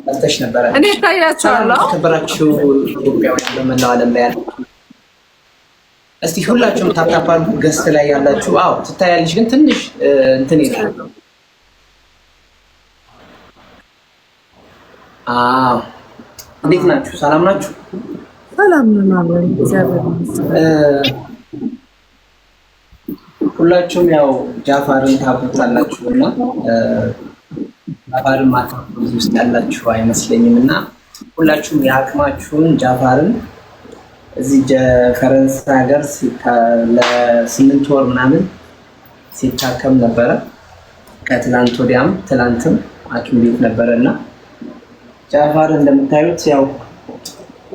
አጥተሽ ነበረ። እኔ ታያችኋለሁ። ተከበራችሁ ኢትዮጵያውያን በመላው ዓለም ላይ ያላችሁ እስቲ ሁላችሁም ታፕታፓሉ ገስት ላይ ያላችሁ አዎ ትታያለሽ፣ ግን ትንሽ እንትን ይላል። እንዴት ናችሁ? ሰላም ናችሁ? ሰላም ነው። እግዚአብሔር ይመስገን። ሁላችሁም ያው ጃፋርን ታውቁታላችሁ እና ጃፋርን ማታውቁ ውስጥ ያላችሁ አይመስለኝም እና ሁላችሁም የአቅማችሁን ጃፋርን እዚህ ፈረንሳይ ሀገር ለ8 ወር ምናምን ሲታከም ነበረ። ከትላንት ወዲያም ትላንትም ሐኪም ቤት ነበረ እና ጃፋር እንደምታዩት ያው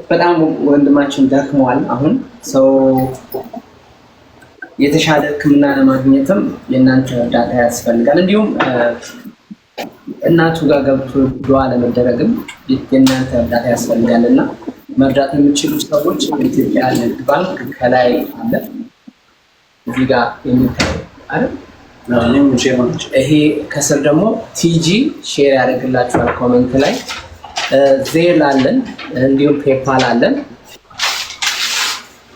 በጣም ወንድማችን ደክሟል። አሁን ሰው የተሻለ ሕክምና ለማግኘትም የእናንተ እርዳታ ያስፈልጋል። እንዲሁም እናቱ ጋር ገብቶ ዱዓ ለመደረግም የእናንተ እርዳታ ያስፈልጋል እና መርዳት የሚችሉ ሰዎች በኢትዮጵያ ንግድ ባንክ ከላይ አለ እዚህ ጋር የሚታየው አይደል? ይሄ ከስር ደግሞ ቲጂ ሼር ያደርግላችኋል ኮሜንት ላይ። ዜል አለን እንዲሁም ፔፓል አለን።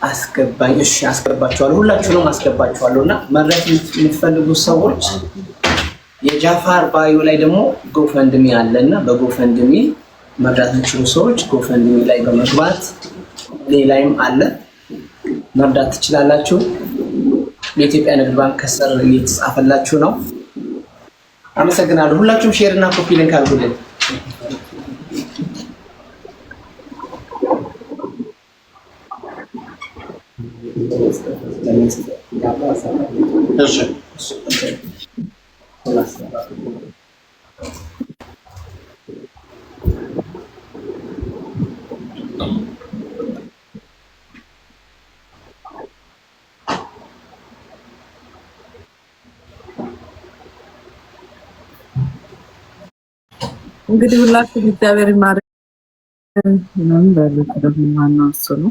አስገባኝ። እሺ አስገባችኋለሁ፣ ሁላችሁንም አስገባችኋለሁ እና መርዳት የምትፈልጉ ሰዎች የጃፋር ባዮ ላይ ደግሞ ጎፈንድሚ አለና በጎፈንድሚ መርዳት የምትችሉ ሰዎች ጎፈንድሚ ላይ በመግባት ሌላይም አለ መርዳት ትችላላችሁ። የኢትዮጵያ ንግድ ባንክ ከስር እየተጻፈላችሁ ነው። አመሰግናለሁ። ሁላችሁም ሼር እና ኮፒ ሊንክ አድርጉልኝ። እንግዲህ ሁላችሁም እግዚአብሔር ይማረን ነው በሉት ደግሞ ማነው እሱ ነው።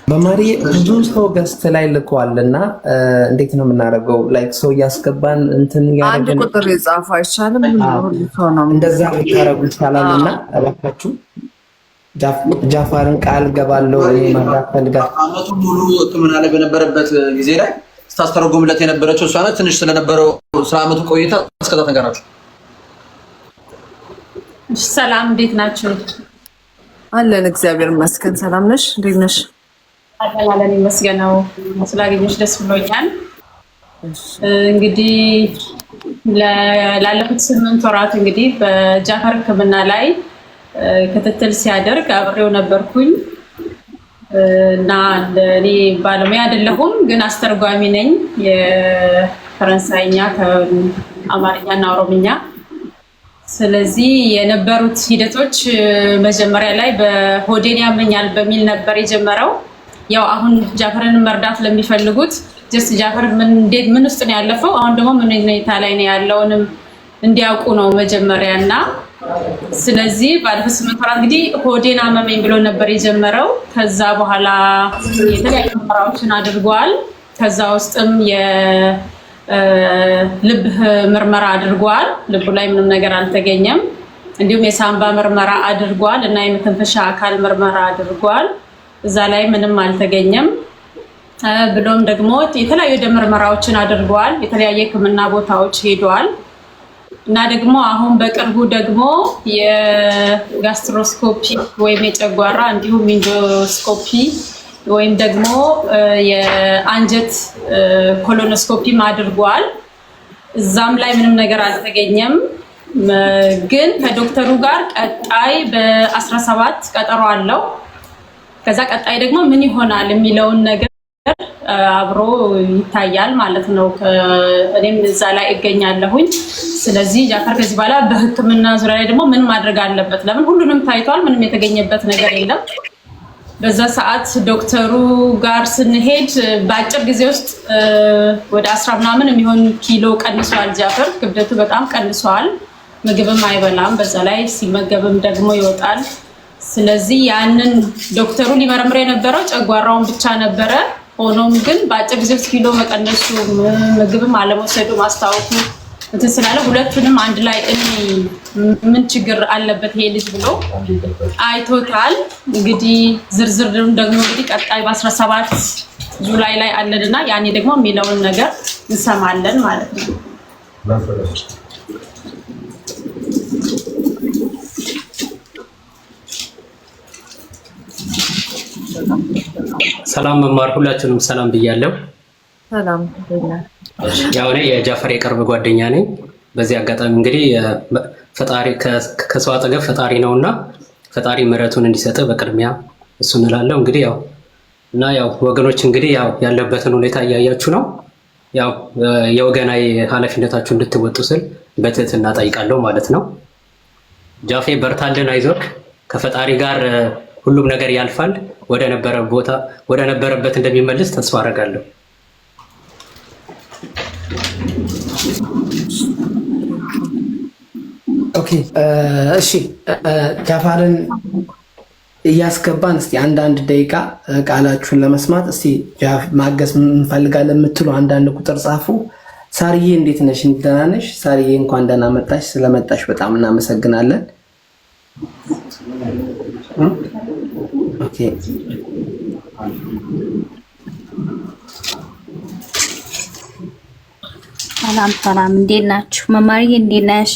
በማሪ ብዙ ሰው ገስት ላይ ልኳልና እንዴት ነው የምናደርገው? ላይክ ሰው እያስገባን እንትን አንድ ቁጥር የጻፈው አይቻልም። ሁሉ ሰው ነው እንደዛ ብታረጉ ይቻላልና እባካችሁ ጃፋርን ቃል ገባለው እኔ መርዳት ፈልጋለሁ። አመቱ ሙሉ ሕክምና ላይ በነበረበት ጊዜ ላይ ስታስተረጉምለት የነበረችው እሷ ናት። ትንሽ ስለነበረው ስለ አመቱ ቆይታ እስከዛ ተንገራችሁ። ሰላም እንዴት ናችሁ? አለን እግዚአብሔር ይመስገን። ሰላም ነሽ? እንዴት ነሽ? አለን ይመስገነው። ስላገኘሽ ደስ ብሎኛል። እንግዲህ ላለፉት 8 ወራት እንግዲህ በጃፋር ሕክምና ላይ ክትትል ሲያደርግ አብሬው ነበርኩኝ እና እኔ ባለሙያ አይደለሁም፣ ግን አስተርጓሚ ነኝ። የፈረንሳይኛ ከአማርኛ እና ኦሮምኛ። ስለዚህ የነበሩት ሂደቶች መጀመሪያ ላይ በሆዴን ያመኛል በሚል ነበር የጀመረው። ያው አሁን ጃፋርን መርዳት ለሚፈልጉት ጀስት ጃፋር ምን ውስጥ ነው ያለፈው፣ አሁን ደግሞ ምን ሁኔታ ላይ ነው ያለውንም እንዲያውቁ ነው መጀመሪያ እና ስለዚህ ባለፈው 8 ወራት እንግዲህ ሆዴን አመመኝ ብሎ ነበር የጀመረው። ከዛ በኋላ የተለያዩ ምርመራዎችን አድርጓል። ከዛ ውስጥም የልብ ምርመራ አድርጓል። ልቡ ላይ ምንም ነገር አልተገኘም። እንዲሁም የሳምባ ምርመራ አድርጓል እና የመተንፈሻ አካል ምርመራ አድርጓል። እዛ ላይ ምንም አልተገኘም። ብሎም ደግሞ የተለያዩ ደም ምርመራዎችን አድርጓል። የተለያየ ሕክምና ቦታዎች ሄዷል። እና ደግሞ አሁን በቅርቡ ደግሞ የጋስትሮስኮፒ ወይም የጨጓራ እንዲሁም ኢንዶስኮፒ ወይም ደግሞ የአንጀት ኮሎኖስኮፒም አድርጓል። እዛም ላይ ምንም ነገር አልተገኘም። ግን ከዶክተሩ ጋር ቀጣይ በ17 ቀጠሮ አለው። ከዛ ቀጣይ ደግሞ ምን ይሆናል የሚለውን ነገር አብሮ ይታያል ማለት ነው። እኔም እዛ ላይ እገኛለሁኝ። ስለዚህ ጃፋር ከዚህ በኋላ በሕክምና ዙሪያ ላይ ደግሞ ምን ማድረግ አለበት? ለምን ሁሉንም ታይቷል፣ ምንም የተገኘበት ነገር የለም። በዛ ሰዓት ዶክተሩ ጋር ስንሄድ በአጭር ጊዜ ውስጥ ወደ 10 ምናምን የሚሆን ኪሎ ቀንሷል። ጃፋር ክብደቱ በጣም ቀንሷል። ምግብም አይበላም፣ በዛ ላይ ሲመገብም ደግሞ ይወጣል። ስለዚህ ያንን ዶክተሩ ሊመረምር የነበረው ጨጓራውን ብቻ ነበረ። ሆኖም ግን በአጭር ጊዜ ኪሎ መቀነሱ ምግብም አለመውሰዱ ማስታወቁ እንትን ስላለ ሁለቱንም አንድ ላይ ምን ችግር አለበት ይሄ ልጅ ብሎ አይቶታል። እንግዲህ ዝርዝሩን ደግሞ እንግዲህ ቀጣይ በ17 ጁላይ ላይ አለንና ያኔ ደግሞ የሚለውን ነገር እንሰማለን ማለት ነው። ሰላም መማር ሁላችሁንም ሰላም ብያለሁ። ሰላም ያው እኔ የጃፈር የቅርብ ጓደኛ ነኝ። በዚህ አጋጣሚ እንግዲህ ፈጣሪ ከሰው አጠገብ ፈጣሪ ነውና ፈጣሪ ምሕረቱን እንዲሰጥ በቅድሚያ እሱ እንላለሁ። እንግዲህ ያው ወገኖች እንግዲህ ያው ያለበትን ሁኔታ እያያችሁ ነው። ያው የወገናዊ ኃላፊነታችሁ እንድትወጡ ስል በትህትና ጠይቃለሁ ማለት ነው። ጃፌ በርታልን፣ አይዞህ፣ ከፈጣሪ ጋር ሁሉም ነገር ያልፋል። ወደ ነበረበት እንደሚመልስ ተስፋ አደርጋለሁ። ኦኬ እሺ፣ ጃፋርን እያስገባን እስቲ አንዳንድ ደቂቃ ቃላችሁን ለመስማት እስቲ ማገዝ እንፈልጋለን የምትሉ አንዳንድ ቁጥር ጻፉ። ሳርዬ እንዴት ነሽ? ደህና ነሽ? ሳርዬ እንኳን ደህና መጣሽ። ስለመጣሽ በጣም እናመሰግናለን። ኦኬ ሰላም እንዴት ናችሁ? መማርዬ እንዴት ነሽ?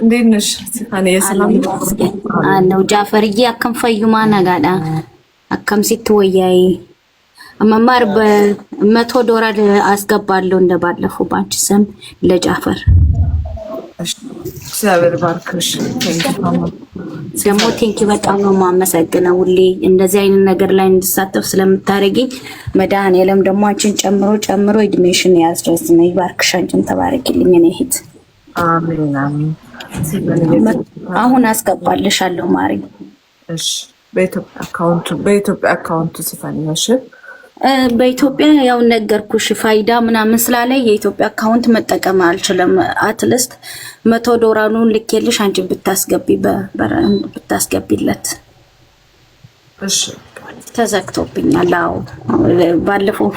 እንዴት ነሽ? አለው ጃፈርዬ አከም ፈዩማ ነጋዳ አከም ሲት ወያይ መማር $100 አስገባለሁ እንደባለፈው ባንቺ ስም ለጃፈር። እግዚአብሔር ባርክሽ። ደግሞ ቴንኪ በጣም ነው የማመሰግነው። ሁሌ እንደዚህ አይነት ነገር ላይ እንድሳተፍ ስለምታደርጊኝ መድኃኔዓለም ደግሞ አንቺን ጨምሮ እድሜሽን ያስረዝም። ይባርክሽ። አንቺን ተባረኪልኝ እኔ እህት። አሜን አሜን። አሁን አስገባልሻለሁ ማሪ። እሺ በኢትዮጵያ አካውንት ስፈንሽ በኢትዮጵያ ያው ነገርኩሽ ፋይዳ ምናምን ስላለ የኢትዮጵያ አካውንት መጠቀም አልችልም። አትሊስት $100 ልኬልሽ አንቺ ብታስገቢለት። እሺ ተዘግቶብኛል። አዎ ባለፈው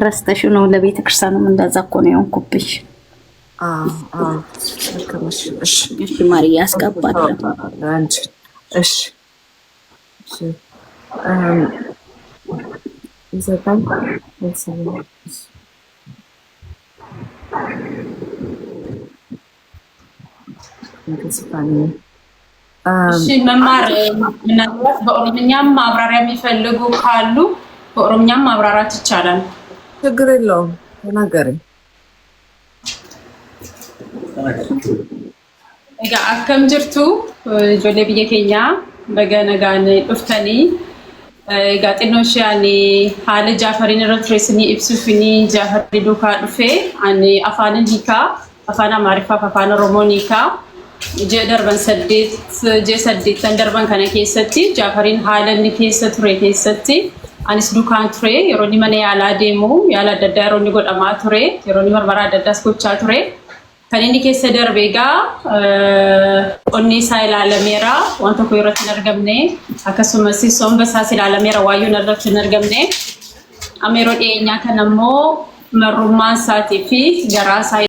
ረስተሽ ነው ለቤተ ክርስቲያንም እንደዛ እኮ ነው የሆንኩብሽ። እሺ ማርያ አስገባለሁ አንቺ። እሺ ይዘጋል መሰለኝ። እሺ መማር ምናልባት በኦሮምኛም ማብራሪያ የሚፈልጉ ካሉ በኦሮምኛም ማብራራት ይቻላል። ችግር የለውም ተናገሪ። akkam jirtu ijoollee biyya keenya baga nagaan dhuftanii egaa xinnoo ishee ani haala Jaafariin irratti reessinii ibsuufini Jaafarii duukaa dhufee ani afaanin hiikaa afaan Amaariffaa afaan Oromoon hiikaa ji'a darban 8 darban kana keessatti Jaafariin haala inni keessa ture keessatti anis duukaan ture yeroo inni mana yaalaa deemu yaala adda addaa yeroo inni godhamaa ture yeroo inni marmaraa adda addaas gochaa ture. Kan inni keessa darbe egaa onni isaa ilaalameera waan tokko irratti hin argamne akkasumas somba isaas ilaalameera waayyoon irratti hin argamne amma yeroo dhiyeenyaa kana immoo marrummaan isaatii fi garaa isaa